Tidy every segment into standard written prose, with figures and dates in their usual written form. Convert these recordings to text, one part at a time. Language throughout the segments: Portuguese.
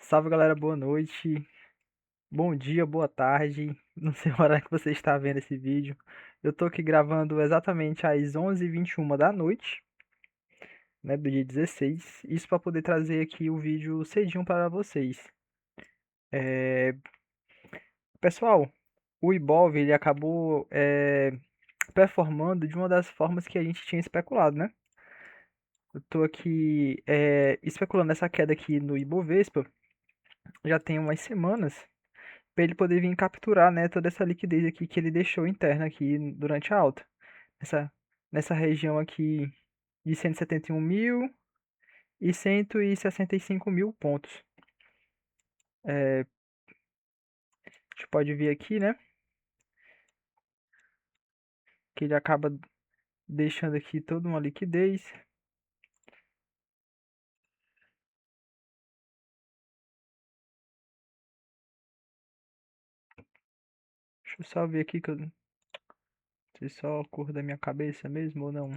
Salve galera, boa noite, bom dia, boa tarde, não sei a hora que você está vendo esse vídeo. Eu tô aqui gravando exatamente às 11h21 da noite, né, do dia 16, isso para poder trazer aqui o vídeo cedinho para vocês. Pessoal, o Ibov ele acabou performando de uma das formas que a gente tinha especulado, né? Eu tô aqui especulando essa queda aqui no Ibovespa já tem umas semanas, para ele poder vir capturar, né, toda essa liquidez aqui que ele deixou interna aqui durante a alta. Nessa, nessa região aqui de 171 mil e 165 mil pontos. A gente pode ver aqui, né, que ele acaba deixando aqui toda uma liquidez. Deixa eu só ver aqui que eu não sei só a cor da minha cabeça mesmo ou não.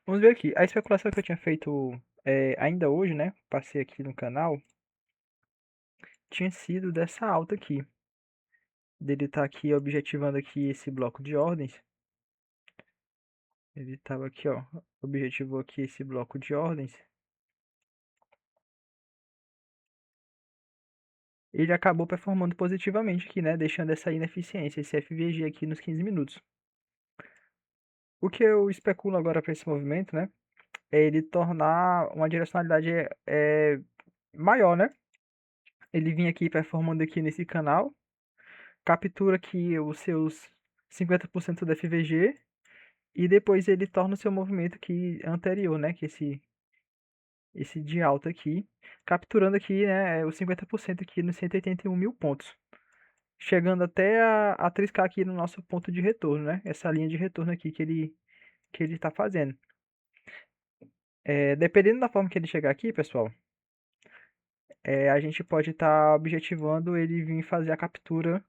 Vamos ver aqui. A especulação que eu tinha feito ainda hoje, né? Passei aqui no canal. Tinha sido dessa alta aqui. Dele tá aqui objetivando aqui esse bloco de ordens. Ele estava aqui, ó. Objetivou aqui esse bloco de ordens. Ele acabou performando positivamente aqui, né? Deixando essa ineficiência, esse FVG aqui nos 15 minutos. O que eu especulo agora para esse movimento, né? É ele tornar uma direcionalidade maior, né? Ele vinha aqui performando aqui nesse canal, captura aqui os seus 50% do FVG e depois ele torna o seu movimento aqui anterior, né? Que esse de alta aqui, capturando aqui, né, os 50% aqui nos 181 mil pontos, chegando até a triscar aqui no nosso ponto de retorno, né, essa linha de retorno aqui que ele está fazendo. Dependendo da forma que ele chegar aqui, pessoal, a gente pode estar objetivando ele vir fazer a captura.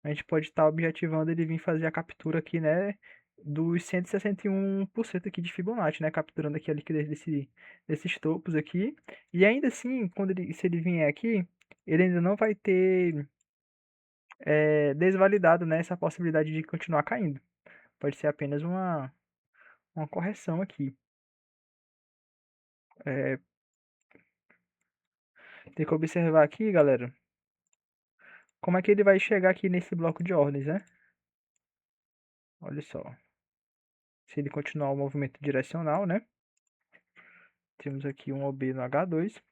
A gente pode estar objetivando ele vir fazer a captura aqui, né, dos 161% aqui de Fibonacci, né, capturando aqui a liquidez desses topos aqui. E ainda assim, se ele vier aqui, ele ainda não vai ter desvalidado, né, essa possibilidade de continuar caindo. Pode ser apenas uma correção aqui. É, tem que observar aqui, galera, como é que ele vai chegar aqui nesse bloco de ordens, né? Olha só. Se ele continuar o movimento direcional, né? Temos aqui um OB no H2,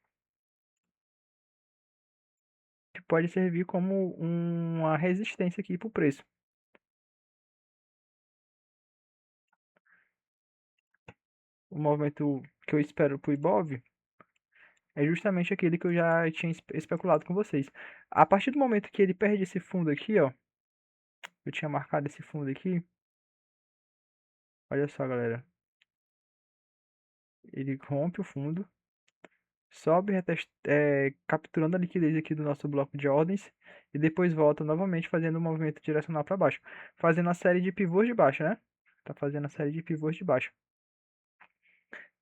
que pode servir como uma resistência aqui para o preço. O movimento que eu espero para o Ibov é justamente aquele que eu já tinha especulado com vocês. A partir do momento que ele perde esse fundo aqui, ó, eu tinha marcado esse fundo aqui, olha só, galera. Ele rompe o fundo, sobe, capturando a liquidez aqui do nosso bloco de ordens e depois volta novamente fazendo um movimento direcional para baixo, fazendo a série de pivôs de baixo, né? Tá fazendo a série de pivôs de baixo.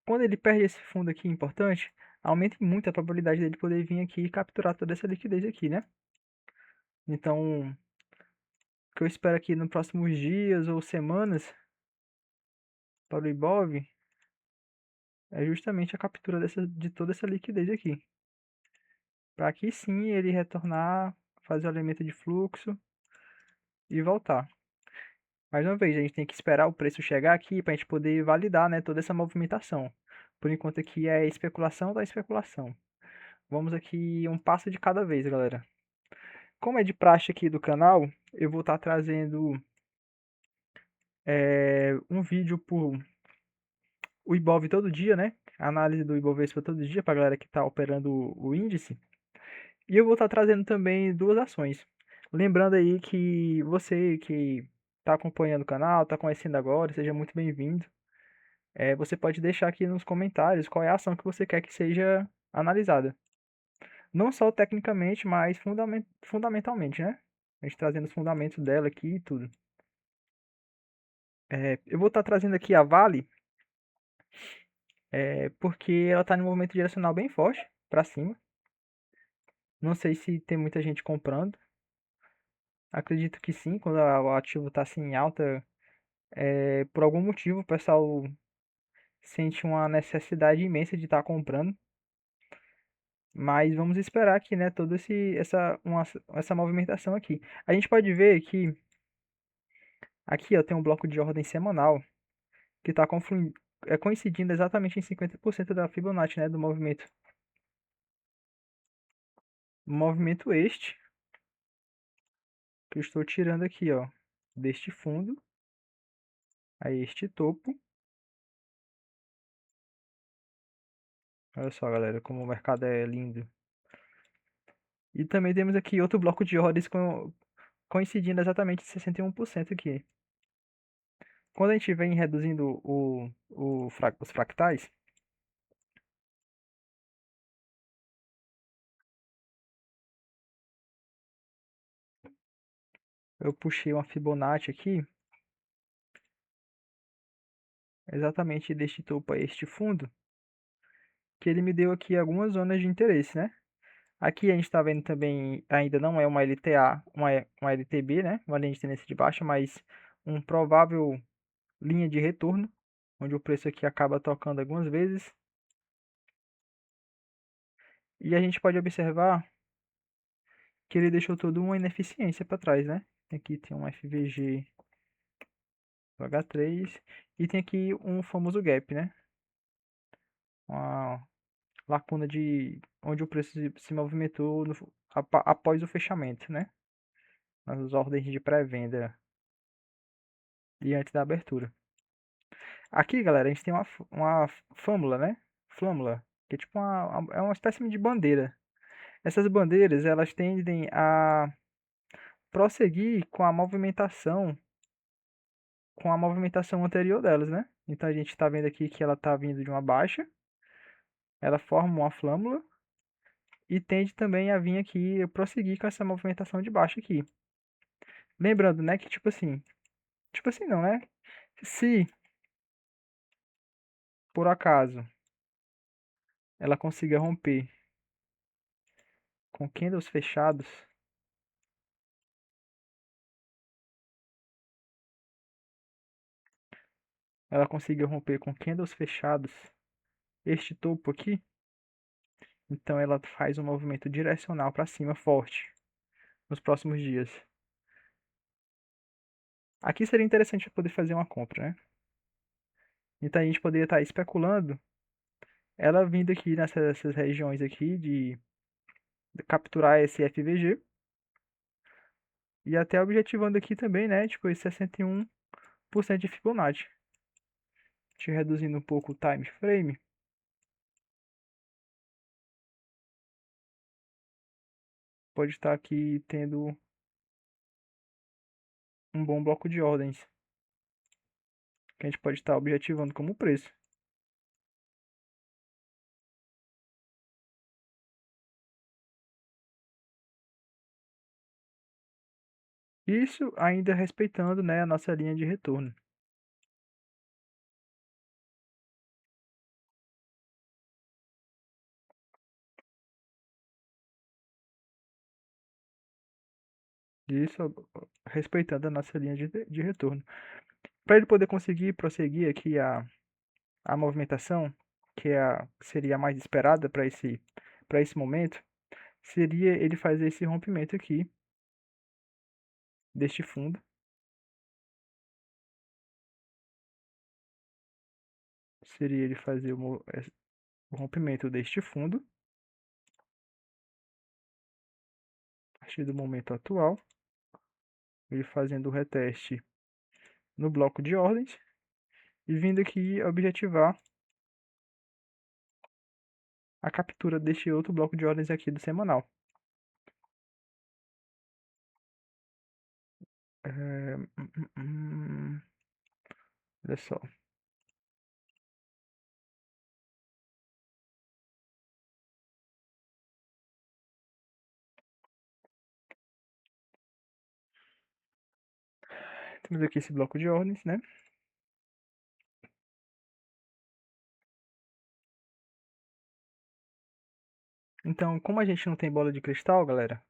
Quando ele perde esse fundo aqui importante, aumenta muito a probabilidade dele poder vir aqui e capturar toda essa liquidez aqui, né? Então, o que eu espero aqui nos próximos dias ou semanas para o Ibov é justamente a captura de toda essa liquidez aqui. Para aqui sim ele retornar, fazer o elemento de fluxo e voltar. Mais uma vez, a gente tem que esperar o preço chegar aqui para a gente poder validar, né, toda essa movimentação. Por enquanto aqui é especulação da especulação. Vamos aqui um passo de cada vez, galera. Como é de praxe aqui do canal, eu vou estar trazendo um vídeo o Ibov todo dia, né? A análise do Ibovespa todo dia para a galera que está operando o índice. E eu vou estar trazendo também duas ações. Lembrando aí que você que está acompanhando o canal, está conhecendo agora, seja muito bem-vindo. Você pode deixar aqui nos comentários qual é a ação que você quer que seja analisada. Não só tecnicamente, mas fundamentalmente, né? A gente trazendo os fundamentos dela aqui e tudo. Eu vou estar trazendo aqui a Vale, porque ela está em um movimento direcional bem forte para cima. Não sei se tem muita gente comprando. Acredito que sim, quando o ativo está assim em alta, por algum motivo o pessoal sente uma necessidade imensa de estar comprando. Mas vamos esperar aqui, né, toda essa movimentação aqui. A gente pode ver que aqui ó, tem um bloco de ordem semanal que está coincidindo exatamente em 50% da Fibonacci, né, do movimento. Movimento este que eu estou tirando aqui, ó, deste fundo a este topo. Olha só, galera, como o mercado é lindo. E também temos aqui outro bloco de ordens coincidindo exatamente em 61% aqui. Quando a gente vem reduzindo os fractais, eu puxei uma Fibonacci aqui, exatamente deste topo a este fundo, que ele me deu aqui algumas zonas de interesse, né? Aqui a gente está vendo também, ainda não é uma LTA, uma LTB, né? Uma linha de tendência de baixa, mas um provável linha de retorno, onde o preço aqui acaba tocando algumas vezes. E a gente pode observar que ele deixou toda uma ineficiência para trás, né? Aqui tem um FVG H3 e tem aqui um famoso gap, né? Uma lacuna de onde o preço se movimentou após o fechamento, né? Nas ordens de pré-venda e antes da abertura. Aqui, galera, a gente tem uma flâmula, né? Flâmula, que é tipo é uma espécie de bandeira. Essas bandeiras, elas tendem a prosseguir com a movimentação anterior delas, né? Então a gente está vendo aqui que ela está vindo de uma baixa, ela forma uma flâmula e tende também a vir aqui prosseguir com essa movimentação de baixa aqui. Lembrando, né, que tipo assim não, né? Se por acaso ela consiga romper com candles fechados, ela consiga romper com candles fechados este topo aqui, então ela faz um movimento direcional para cima forte nos próximos dias. Aqui seria interessante poder fazer uma compra, né? Então a gente poderia estar especulando ela vindo aqui nessas regiões aqui de capturar esse FVG e até objetivando aqui também, né, tipo esse 61% de Fibonacci. Te reduzindo um pouco o time frame, pode estar aqui tendo um bom bloco de ordens que a gente pode estar objetivando como preço. Isso ainda respeitando, né, a nossa linha de retorno. Isso respeitando a nossa linha de retorno. Para ele poder conseguir prosseguir aqui a movimentação, que seria a mais esperada para esse momento, seria ele fazer esse rompimento aqui deste fundo. Seria ele fazer o rompimento deste fundo a partir do momento atual, ele fazendo o reteste no bloco de ordens e vindo aqui objetivar a captura deste outro bloco de ordens aqui do semanal. Olha só. Temos aqui esse bloco de ordens, né? Então, como a gente não tem bola de cristal, galera,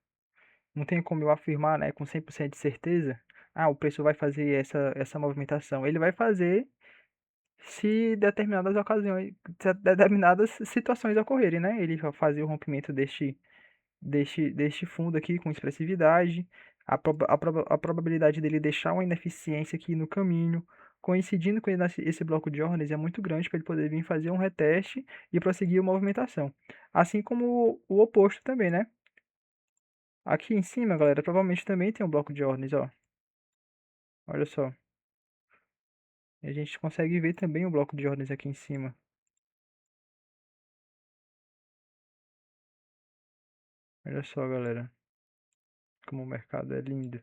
não tem como eu afirmar, né, com 100% de certeza, o preço vai fazer essa movimentação. Ele vai fazer se determinadas ocasiões, se determinadas situações ocorrerem, né? Ele vai fazer o rompimento deste fundo aqui com expressividade, a probabilidade dele deixar uma ineficiência aqui no caminho, coincidindo com esse bloco de ordens, é muito grande para ele poder vir fazer um reteste e prosseguir a movimentação. Assim como o oposto também, né? Aqui em cima, galera, provavelmente também tem um bloco de ordens, ó. Olha só. E a gente consegue ver também o bloco de ordens aqui em cima. Olha só, galera, como o mercado é lindo.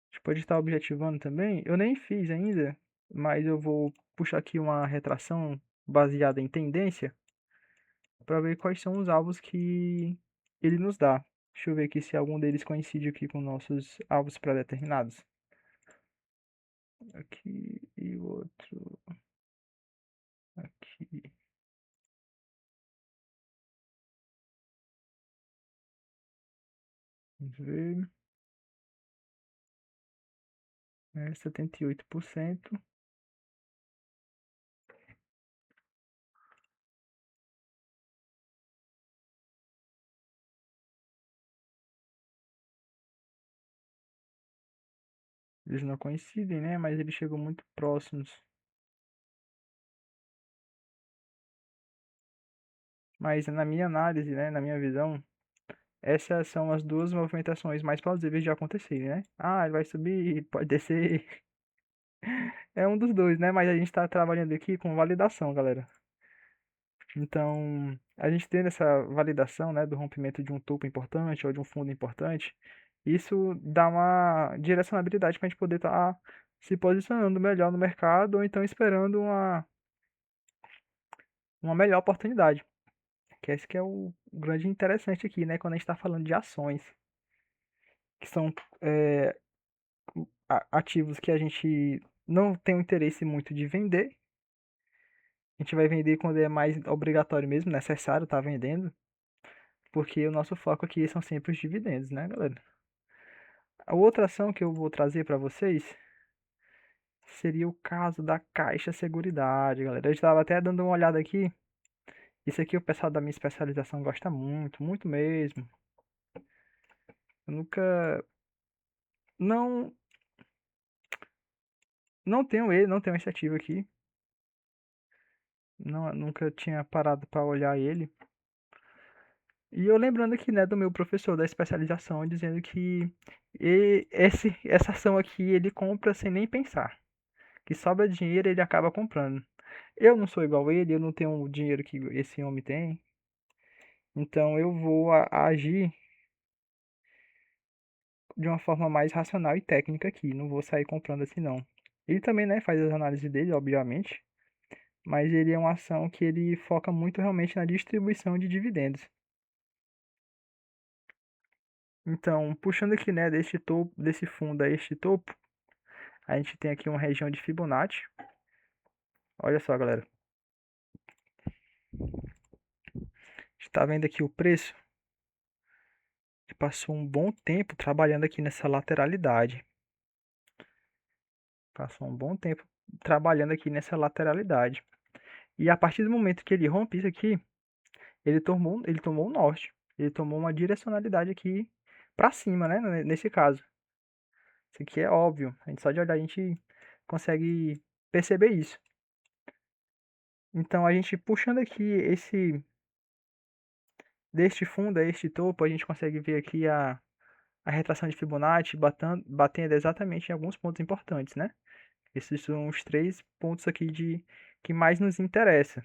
A gente pode estar objetivando também. Eu nem fiz ainda, mas eu vou puxar aqui uma retração baseada em tendência para ver quais são os alvos que ele nos dá. Deixa eu ver aqui se algum deles coincide aqui com nossos alvos pré-determinados. Aqui e o outro aqui. Vamos ver. 78%. Eles não coincidem, né? Mas eles chegam muito próximos. Mas na minha análise, né, na minha visão, essas são as duas movimentações mais plausíveis de acontecerem, né? Ele vai subir, pode descer. É um dos dois, né? Mas a gente está trabalhando aqui com validação, galera. Então, a gente tendo essa validação, né, do rompimento de um topo importante ou de um fundo importante, isso dá uma direcionabilidade para a gente poder estar se posicionando melhor no mercado ou então esperando uma melhor oportunidade. Que esse que é o grande interessante aqui, né? Quando a gente está falando de ações, que são é, ativos que a gente não tem um interesse muito de vender. A gente vai vender quando é mais obrigatório mesmo, necessário estar vendendo, porque o nosso foco aqui são sempre os dividendos, né, galera? A outra ação que eu vou trazer para vocês seria o caso da Caixa Seguridade, galera. Eu estava até dando uma olhada aqui. Isso aqui o pessoal da minha especialização gosta muito, muito mesmo. Eu nunca não não tenho esse ativo aqui. Não, nunca tinha parado para olhar ele. E eu lembrando aqui, né, do meu professor da especialização, dizendo que essa ação aqui ele compra sem nem pensar. Que sobra dinheiro ele acaba comprando. Eu não sou igual a ele, eu não tenho o dinheiro que esse homem tem. Então eu vou agir de uma forma mais racional e técnica aqui. Não vou sair comprando assim não. Ele também, né, faz as análises dele, obviamente. Mas ele é uma ação que ele foca muito realmente na distribuição de dividendos. Então, puxando aqui, né, deste topo, desse fundo a este topo, a gente tem aqui uma região de Fibonacci. Olha só, galera. Está vendo aqui o preço? Que passou um bom tempo trabalhando aqui nessa lateralidade. Passou um bom tempo trabalhando aqui nessa lateralidade. E a partir do momento que ele rompe isso aqui, ele tomou o norte. Ele tomou uma direcionalidade aqui para cima, né? Nesse caso. Isso aqui é óbvio. A gente só de olhar a gente consegue perceber isso. Então a gente puxando aqui deste fundo a este topo, a gente consegue ver aqui a retração de Fibonacci batendo exatamente em alguns pontos importantes, né? Esses são os 3 pontos aqui que mais nos interessa,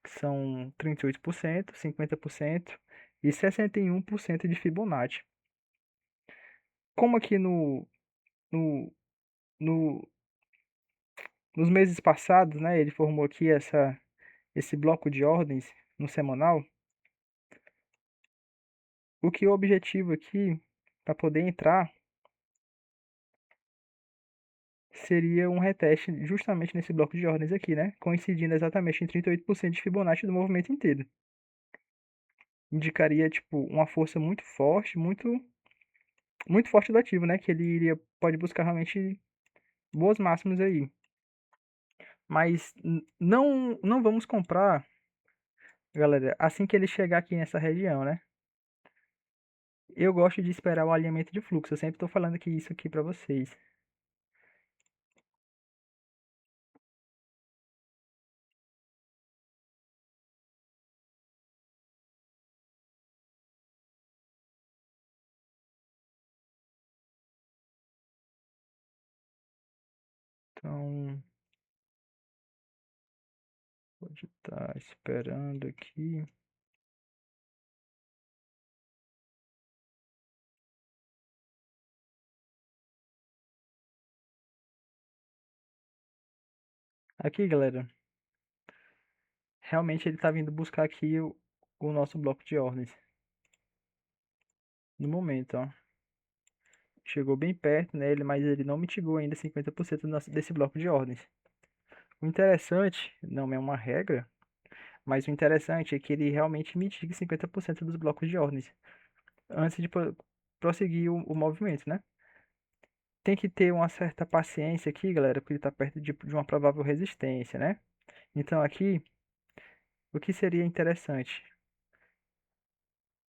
que são 38%, 50% e 61% de Fibonacci. Como aqui no, no, nos meses passados, né, ele formou aqui esse bloco de ordens no semanal, o que o objetivo aqui, para poder entrar, seria um reteste justamente nesse bloco de ordens aqui, né? Coincidindo exatamente em 38% de Fibonacci do movimento inteiro. Indicaria, tipo, uma força muito forte, muito forte do ativo, né? Que ele pode buscar realmente boas máximas aí. Mas não vamos comprar, galera, assim que ele chegar aqui nessa região, né? Eu gosto de esperar o alinhamento de fluxo. Eu sempre estou falando aqui isso aqui para vocês. Então, pode estar esperando aqui. Aqui, galera, realmente ele está vindo buscar aqui o nosso bloco de ordens. No momento, ó. Chegou bem perto nele, mas ele não mitigou ainda 50% desse bloco de ordens. O interessante, não é uma regra, mas o interessante é que ele realmente mitigue 50% dos blocos de ordens antes de prosseguir o movimento, né? Tem que ter uma certa paciência aqui, galera, porque ele está perto de uma provável resistência, né? Então aqui, o que seria interessante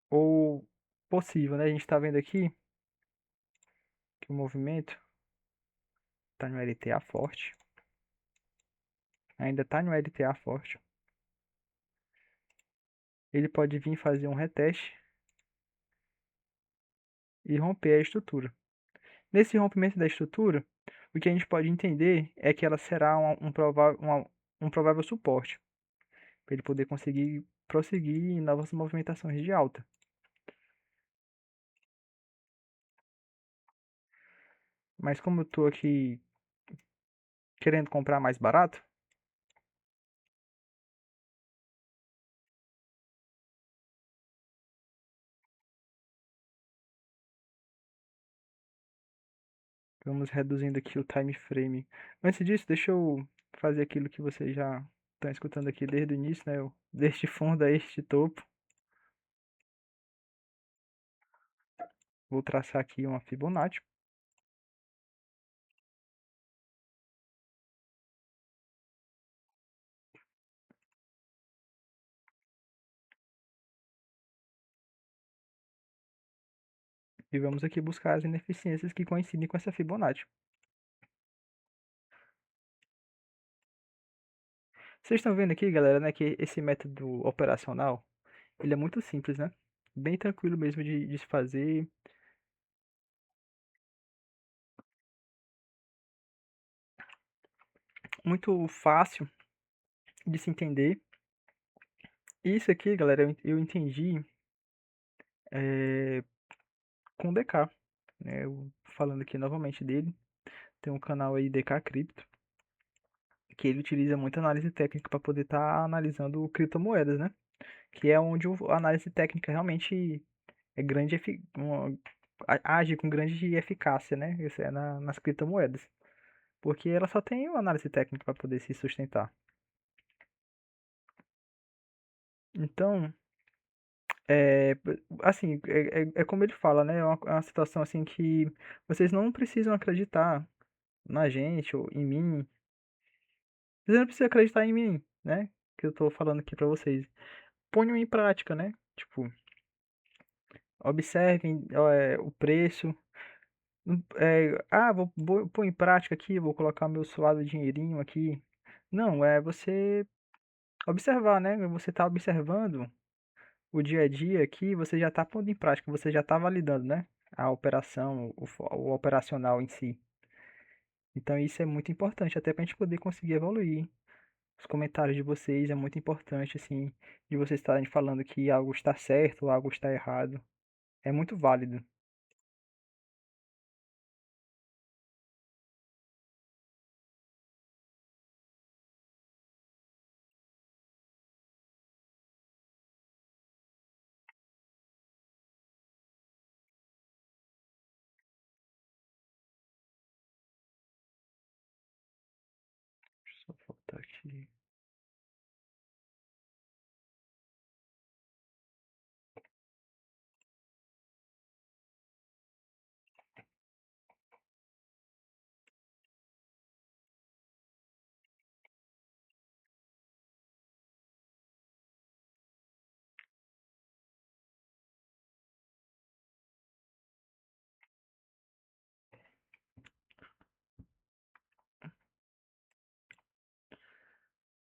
ou possível, né? A gente está vendo aqui que o movimento está no LTA forte, ainda está no LTA forte. Ele pode vir fazer um reteste e romper a estrutura. Nesse rompimento da estrutura, o que a gente pode entender é que ela será um provável suporte para ele poder conseguir prosseguir em novas movimentações de alta. Mas como eu estou aqui querendo comprar mais barato, vamos reduzindo aqui o time frame. Antes disso, deixa eu fazer aquilo que vocês já estão escutando aqui desde o início, né? Deste fundo a este topo. Vou traçar aqui uma Fibonacci. E vamos aqui buscar as ineficiências que coincidem com essa Fibonacci. Vocês estão vendo aqui, galera, né, que esse método operacional, ele é muito simples, né? Bem tranquilo mesmo de se fazer, muito fácil de se entender. Isso aqui, galera, eu entendi com o DK, né? Falando aqui novamente dele, tem um canal aí, DK Cripto, que ele utiliza muita análise técnica para poder estar analisando criptomoedas, né? Que é onde a análise técnica realmente é grande, age com grande eficácia, né? Isso é nas criptomoedas. Porque ela só tem uma análise técnica para poder se sustentar. Então, é, assim, é como ele fala, né? É uma situação assim que vocês não precisam acreditar na gente ou em mim. Vocês não precisam acreditar em mim, né? Que eu tô falando aqui pra vocês. Ponham em prática, né? Tipo, observem o preço. Vou pôr em prática aqui, vou colocar meu suado dinheirinho aqui. Não, é você observar, né? Você tá observando o dia a dia aqui você já está pondo em prática, você já está validando, né? A operação, o operacional em si. Então isso é muito importante, até para a gente poder conseguir evoluir. Os comentários de vocês é muito importante, assim, de vocês estarem falando que algo está certo ou algo está errado. É muito válido. Deixa eu só voltar aqui.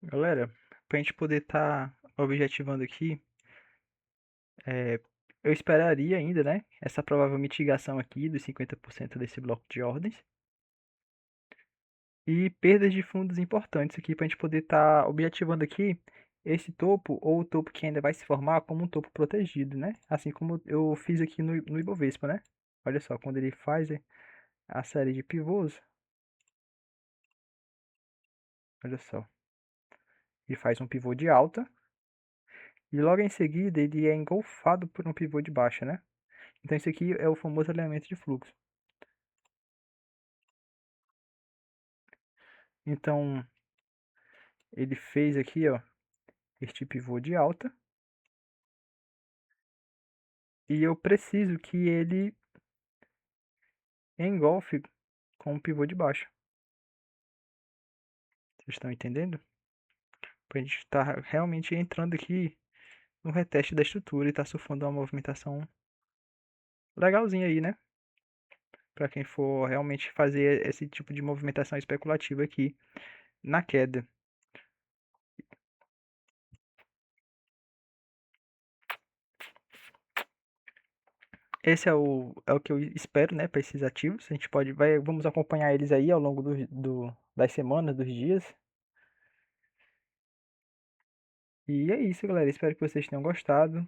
Galera, para a gente poder estar objetivando aqui, é, eu esperaria ainda, né? Essa provável mitigação aqui dos 50% desse bloco de ordens. E perdas de fundos importantes aqui para a gente poder estar objetivando aqui esse topo ou o topo que ainda vai se formar como um topo protegido, né? Assim como eu fiz aqui no Ibovespa, né? Olha só, quando ele faz a série de pivôs, olha só, ele faz um pivô de alta e logo em seguida ele é engolfado por um pivô de baixa, né? Então esse aqui é o famoso alinhamento de fluxo. Então ele fez aqui, ó, este pivô de alta e eu preciso que ele engolfe com um pivô de baixa. Vocês estão entendendo? Pra gente estar realmente entrando aqui no reteste da estrutura e tá surfando uma movimentação legalzinha aí, né? Para quem for realmente fazer esse tipo de movimentação especulativa aqui na queda. Esse é o que eu espero, né, para esses ativos. A gente vamos acompanhar eles aí ao longo das semanas, dos dias. E é isso, galera. Espero que vocês tenham gostado.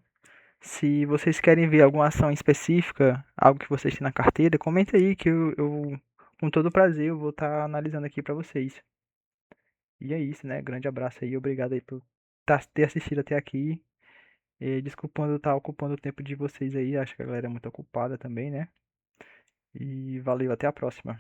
Se vocês querem ver alguma ação específica, algo que vocês têm na carteira, comenta aí que eu com todo prazer, eu vou estar analisando aqui para vocês. E é isso, né? Grande abraço aí, obrigado aí por ter assistido até aqui. E desculpando estar ocupando o tempo de vocês aí, acho que a galera é muito ocupada também, né? E valeu, até a próxima.